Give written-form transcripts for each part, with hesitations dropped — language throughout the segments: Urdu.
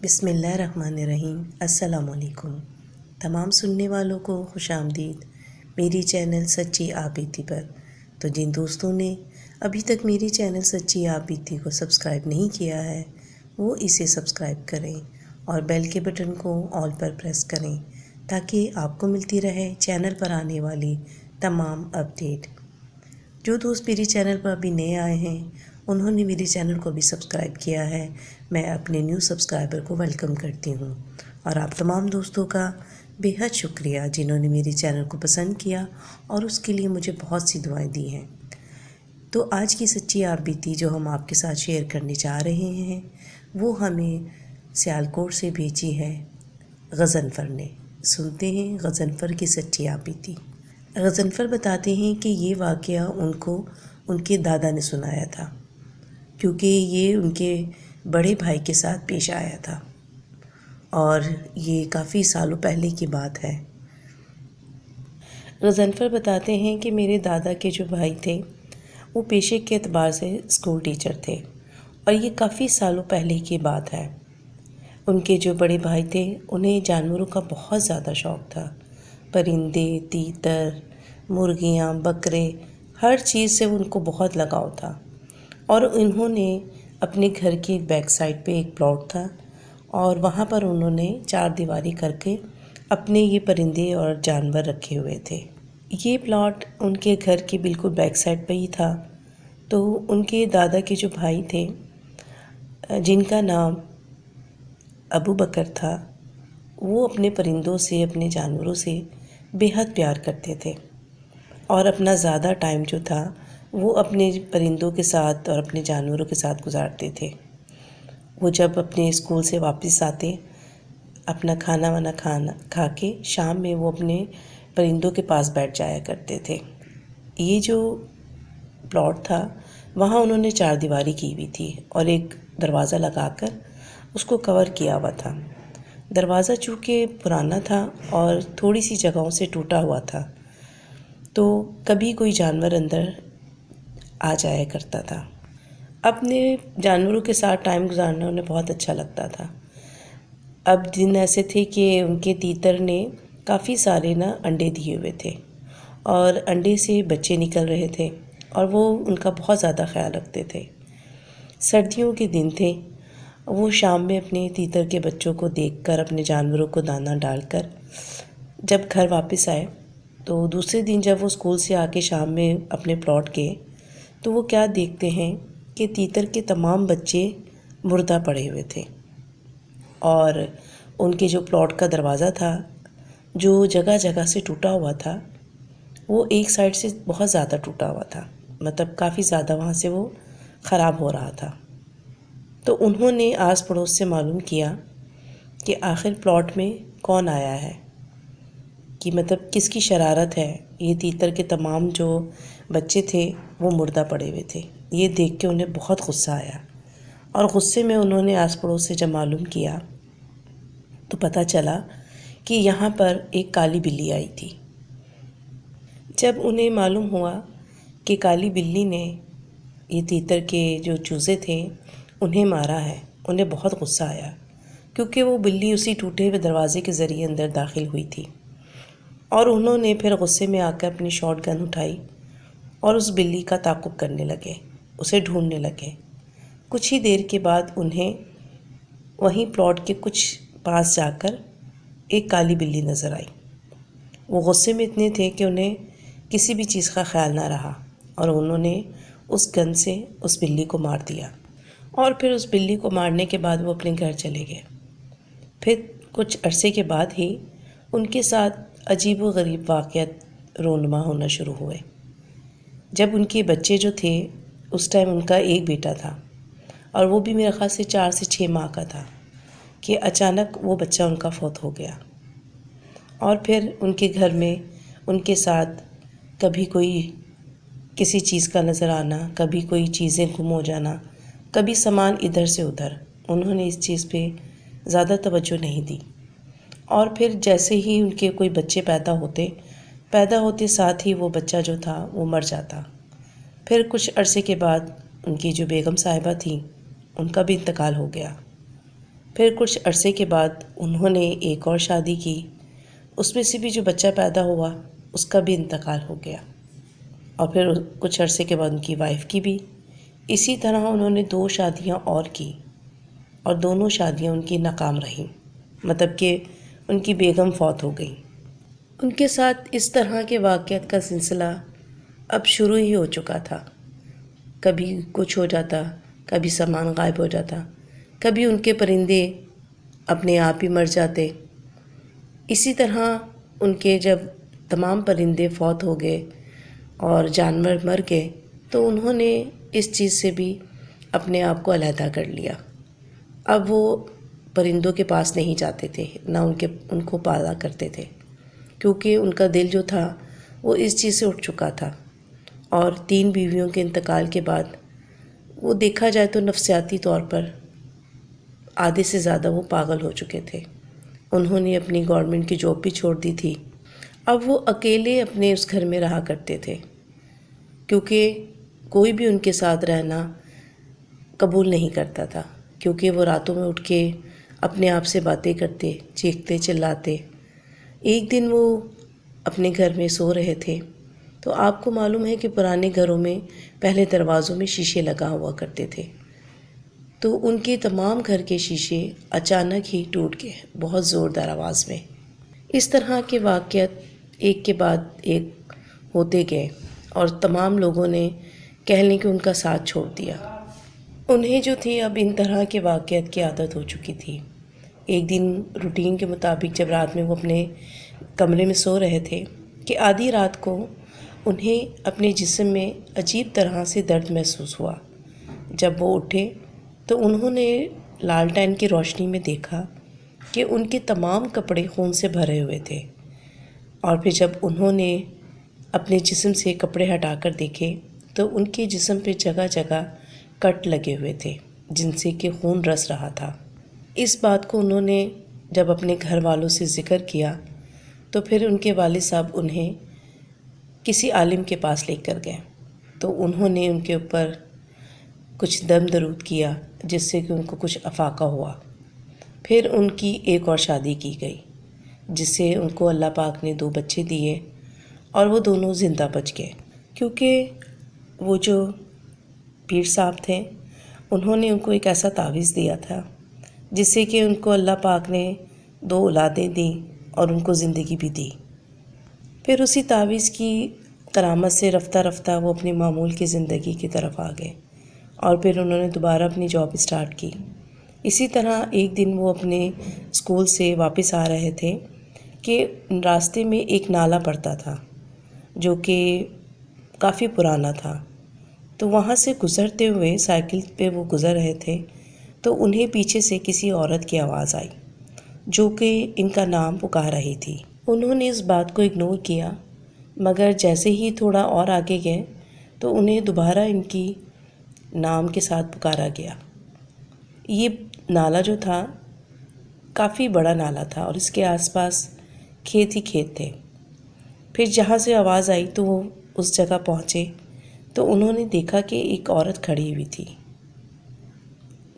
بسم اللہ الرحمن الرحیم۔ السلام علیکم تمام سننے والوں کو خوش آمدید میری چینل سچی آپ بیتی پر۔ تو جن دوستوں نے ابھی تک میری چینل سچی آپ بیتی کو سبسکرائب نہیں کیا ہے وہ اسے سبسکرائب کریں اور بیل کے بٹن کو آل پر پریس کریں تاکہ آپ کو ملتی رہے چینل پر آنے والی تمام اپڈیٹ۔ جو دوست میری چینل پر ابھی نئے آئے ہیں انہوں نے میری چینل کو بھی سبسکرائب کیا ہے، میں اپنے نیو سبسکرائبر کو ویلکم کرتی ہوں، اور آپ تمام دوستوں کا بے حد شکریہ جنہوں نے میری چینل کو پسند کیا اور اس کے لیے مجھے بہت سی دعائیں دی ہیں۔ تو آج کی سچی آپ بیتی جو ہم آپ کے ساتھ شیئر کرنے جا رہے ہیں وہ ہمیں سیالکوٹ سے بھیجی ہے غضنفر نے۔ سنتے ہیں غضنفر کی سچی آپ بیتی۔ غضنفر بتاتے ہیں کہ یہ واقعہ ان کو ان کے دادا نے سنایا تھا، کیونکہ یہ ان کے بڑے بھائی کے ساتھ پیش آیا تھا اور یہ کافی سالوں پہلے کی بات ہے۔ غضنفر بتاتے ہیں کہ میرے دادا کے جو بھائی تھے وہ پیشے کے اعتبار سے اسکول ٹیچر تھے، اور یہ کافی سالوں پہلے کی بات ہے۔ ان کے جو بڑے بھائی تھے انہیں جانوروں کا بہت زیادہ شوق تھا، پرندے، تیتر، مرغیاں، بکرے، ہر چیز سے ان کو بہت لگاؤ تھا، اور انہوں نے اپنے گھر کے بیک سائڈ پہ ایک پلاٹ تھا اور وہاں پر انہوں نے چار دیواری کر کے اپنے یہ پرندے اور جانور رکھے ہوئے تھے۔ یہ پلاٹ ان کے گھر کے بالکل بیک سائڈ پہ ہی تھا، تو ان کے دادا کے جو بھائی تھے جن کا نام ابو بکر تھا، وہ اپنے پرندوں سے، اپنے جانوروں سے بے حد پیار کرتے تھے، اور اپنا زیادہ ٹائم جو تھا وہ اپنے پرندوں کے ساتھ اور اپنے جانوروں کے ساتھ گزارتے تھے۔ وہ جب اپنے اسکول سے واپس آتے، اپنا کھانا وانا کھا کے شام میں وہ اپنے پرندوں کے پاس بیٹھ جایا کرتے تھے۔ یہ جو پلاٹ تھا وہاں انہوں نے چار دیواری کی ہوئی تھی اور ایک دروازہ لگا کر اس کو کور کیا ہوا تھا۔ دروازہ چونکہ پرانا تھا اور تھوڑی سی جگہوں سے ٹوٹا ہوا تھا، تو کبھی کوئی جانور اندر آ جایا کرتا تھا۔ اپنے جانوروں کے ساتھ ٹائم گزارنا انہیں بہت اچھا لگتا تھا۔ اب دن ایسے تھے کہ ان کے تیتر نے کافی سارے انڈے دیے ہوئے تھے، اور انڈے سے بچے نکل رہے تھے، اور وہ ان کا بہت زیادہ خیال رکھتے تھے۔ سردیوں کے دن تھے، وہ شام میں اپنے تیتر کے بچوں کو دیکھ کر، اپنے جانوروں کو دانہ ڈال کر جب گھر واپس آئے تو دوسرے دن جب وہ اسکول سے آ کے شام میں اپنے پلاٹ گئے تو وہ کیا دیکھتے ہیں کہ تیتر کے تمام بچے مردہ پڑے ہوئے تھے، اور ان کے جو پلاٹ کا دروازہ تھا جو جگہ جگہ سے ٹوٹا ہوا تھا وہ ایک سائڈ سے بہت زیادہ ٹوٹا ہوا تھا، مطلب کافی زیادہ وہاں سے وہ خراب ہو رہا تھا۔ تو انہوں نے آس پڑوس سے معلوم کیا کہ آخر پلاٹ میں کون آیا ہے، کہ مطلب کس کی شرارت ہے، یہ تیتر کے تمام جو بچے تھے وہ مردہ پڑے ہوئے تھے۔ یہ دیکھ کے انہیں بہت غصہ آیا، اور غصے میں انہوں نے آس پڑوس سے جب معلوم کیا تو پتہ چلا کہ یہاں پر ایک کالی بلی آئی تھی۔ جب انہیں معلوم ہوا کہ کالی بلی نے یہ تیتر کے جو چوزے تھے انہیں مارا ہے، انہیں بہت غصہ آیا، کیونکہ وہ بلی اسی ٹوٹے ہوئے دروازے کے ذریعے اندر داخل ہوئی تھی، اور انہوں نے پھر غصے میں آ کر اپنی شاٹ گن اٹھائی اور اس بلی کا تعاقب کرنے لگے، اسے ڈھونڈنے لگے۔ کچھ ہی دیر کے بعد انہیں وہیں پلاٹ کے کچھ پاس جا کر ایک کالی بلی نظر آئی۔ وہ غصے میں اتنے تھے کہ انہیں کسی بھی چیز کا خیال نہ رہا، اور انہوں نے اس گن سے اس بلی کو مار دیا، اور پھر اس بلی کو مارنے کے بعد وہ اپنے گھر چلے گئے۔ پھر کچھ عرصے کے بعد ہی ان کے ساتھ عجیب و غریب واقعات رونما ہونا شروع ہوئے۔ جب ان کے بچے جو تھے اس ٹائم ان کا ایک بیٹا تھا، اور وہ بھی میرے خیال سے 4 سے 6 ماہ کا تھا، کہ اچانک وہ بچہ ان کا فوت ہو گیا، اور پھر ان کے گھر میں ان کے ساتھ کبھی کوئی کسی چیز کا نظر آنا، کبھی کوئی چیزیں گم ہو جانا، کبھی سامان ادھر سے ادھر۔ انہوں نے اس چیز پہ زیادہ توجہ نہیں دی، اور پھر جیسے ہی ان کے کوئی بچے پیدا ہوتے ساتھ ہی وہ بچہ جو تھا وہ مر جاتا۔ پھر کچھ عرصے کے بعد ان کی جو بیگم صاحبہ تھیں ان کا بھی انتقال ہو گیا، پھر کچھ عرصے کے بعد انہوں نے ایک اور شادی کی، اس میں سے بھی جو بچہ پیدا ہوا اس کا بھی انتقال ہو گیا، اور پھر کچھ عرصے کے بعد ان کی وائف کی بھی۔ اسی طرح انہوں نے 2 شادیاں اور کی، اور دونوں شادیاں ان کی ناکام رہیں، مطلب کہ ان کی بیگم فوت ہو گئی۔ ان کے ساتھ اس طرح کے واقعات کا سلسلہ اب شروع ہی ہو چکا تھا۔ کبھی کچھ ہو جاتا، کبھی سامان غائب ہو جاتا، کبھی ان کے پرندے اپنے آپ ہی مر جاتے۔ اسی طرح ان کے جب تمام پرندے فوت ہو گئے اور جانور مر گئے تو انہوں نے اس چیز سے بھی اپنے آپ کو علیحدہ کر لیا۔ اب وہ پرندوں کے پاس نہیں جاتے تھے، نہ ان کو پالا کرتے تھے، کیونکہ ان کا دل جو تھا وہ اس چیز سے اٹھ چکا تھا۔ اور 3 بیویوں کے انتقال کے بعد وہ دیکھا جائے تو نفسیاتی طور پر آدھے سے زیادہ وہ پاگل ہو چکے تھے۔ انہوں نے اپنی گورنمنٹ کی جاب بھی چھوڑ دی تھی۔ اب وہ اکیلے اپنے اس گھر میں رہا کرتے تھے، کیونکہ کوئی بھی ان کے ساتھ رہنا قبول نہیں کرتا تھا، کیونکہ وہ راتوں میں اٹھ کے اپنے آپ سے باتیں کرتے، چیختے چلاتے۔ ایک دن وہ اپنے گھر میں سو رہے تھے تو آپ کو معلوم ہے کہ پرانے گھروں میں پہلے دروازوں میں شیشے لگا ہوا کرتے تھے، تو ان کے تمام گھر کے شیشے اچانک ہی ٹوٹ گئے بہت زوردار آواز میں۔ اس طرح کے واقعات ایک کے بعد ایک ہوتے گئے، اور تمام لوگوں نے کہہ لیں کہ ان کا ساتھ چھوڑ دیا۔ انہیں جو تھی اب ان طرح کے واقعات کی عادت ہو چکی تھی۔ ایک دن روٹین کے مطابق جب رات میں وہ اپنے کمرے میں سو رہے تھے کہ آدھی رات کو انہیں اپنے جسم میں عجیب طرح سے درد محسوس ہوا۔ جب وہ اٹھے تو انہوں نے لالٹین کی روشنی میں دیکھا کہ ان کے تمام کپڑے خون سے بھرے ہوئے تھے، اور پھر جب انہوں نے اپنے جسم سے کپڑے ہٹا کر دیکھے تو ان کے جسم پہ جگہ جگہ کٹ لگے ہوئے تھے جن سے کہ خون رس رہا تھا۔ اس بات کو انہوں نے جب اپنے گھر والوں سے ذکر کیا تو پھر ان کے والد صاحب انہیں کسی عالم کے پاس لے کر گئے، تو انہوں نے ان کے اوپر کچھ دم درود کیا جس سے کہ ان کو کچھ افاقہ ہوا۔ پھر ان کی ایک اور شادی کی گئی جس سے ان کو اللہ پاک نے 2 بچے دیے، اور وہ دونوں زندہ بچ گئے، کیونکہ وہ جو پیر صاحب تھے انہوں نے ان کو ایک ایسا تعویذ دیا تھا جس سے کہ ان کو اللہ پاک نے 2 اولادیں دیں اور ان کو زندگی بھی دی۔ پھر اسی تعویذ کی کرامت سے رفتہ رفتہ وہ اپنی معمول کی زندگی کی طرف آ گئے، اور پھر انہوں نے دوبارہ اپنی جاب اسٹارٹ کی۔ اسی طرح ایک دن وہ اپنے اسکول سے واپس آ رہے تھے کہ راستے میں ایک نالا پڑتا تھا جو کہ کافی پرانا تھا، تو وہاں سے گزرتے ہوئے سائیکل پہ وہ گزر رہے تھے تو انہیں پیچھے سے کسی عورت کی آواز آئی جو کہ ان کا نام پکار رہی تھی۔ انہوں نے اس بات کو اگنور کیا، مگر جیسے ہی تھوڑا اور آگے گئے تو انہیں دوبارہ ان کی نام کے ساتھ پکارا گیا۔ یہ نالا جو تھا کافی بڑا نالا تھا اور اس کے آس پاس کھیت ہی کھیت تھے۔ پھر جہاں سے آواز آئی تو وہ اس جگہ پہنچے تو انہوں نے دیکھا کہ ایک عورت کھڑی ہوئی تھی۔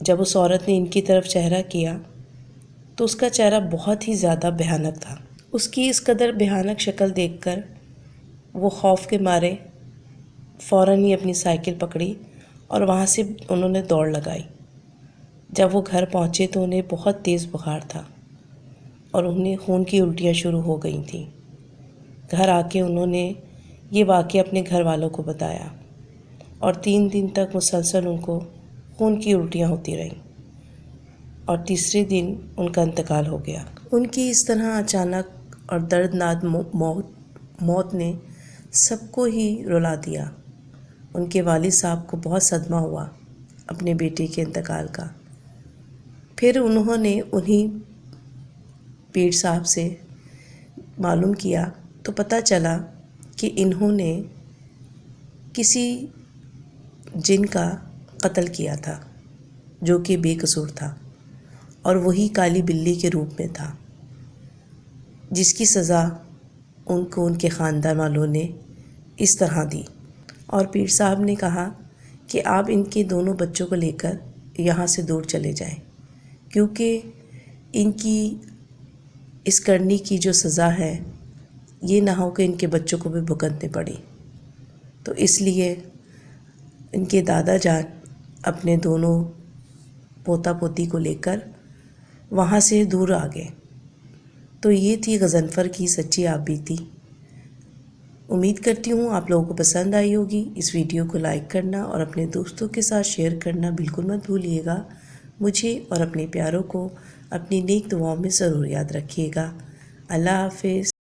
جب اس عورت نے ان کی طرف چہرہ کیا تو اس کا چہرہ بہت ہی زیادہ بھیانک تھا۔ اس کی اس قدر بھیانک شکل دیکھ کر وہ خوف کے مارے فوراً ہی اپنی سائیکل پکڑی اور وہاں سے انہوں نے دوڑ لگائی۔ جب وہ گھر پہنچے تو انہیں بہت تیز بخار تھا اور انہیں خون کی الٹیاں شروع ہو گئی تھیں۔ گھر آ کے انہوں نے یہ واقعہ اپنے گھر والوں کو بتایا، اور 3 دن تک مسلسل ان کو خون کی الٹیاں ہوتی رہیں، اور تیسرے دن ان کا انتقال ہو گیا۔ ان کی اس طرح اچانک اور دردناک موت نے سب کو ہی رلا دیا۔ ان کے والد صاحب کو بہت صدمہ ہوا اپنے بیٹے کے انتقال کا۔ پھر انہوں نے انہی پیر صاحب سے معلوم کیا تو پتہ چلا کہ انہوں نے کسی جن کا قتل کیا تھا جو کہ بے قصور تھا، اور وہی کالی بلی کے روپ میں تھا، جس کی سزا ان کو ان کے خاندان والوں نے اس طرح دی۔ اور پیر صاحب نے کہا کہ آپ ان کے دونوں بچوں کو لے کر یہاں سے دور چلے جائیں، کیونکہ ان کی اس کرنے کی جو سزا ہے یہ نہ ہو کہ ان کے بچوں کو بھی بھگتنے پڑے. تو اس لیے ان کے دادا جان اپنے دونوں پوتا پوتی کو لے کر وہاں سے دور آ گئے. تو یہ تھی غضنفر کی سچی آپ بیتی. امید کرتی ہوں آپ لوگوں کو پسند آئی ہوگی. اس ویڈیو کو لائک کرنا اور اپنے دوستوں کے ساتھ شیئر کرنا بالکل مت بھولیے گا. مجھے اور اپنے پیاروں کو اپنی نیک دعاؤں میں ضرور یاد رکھیے گا. اللہ حافظ.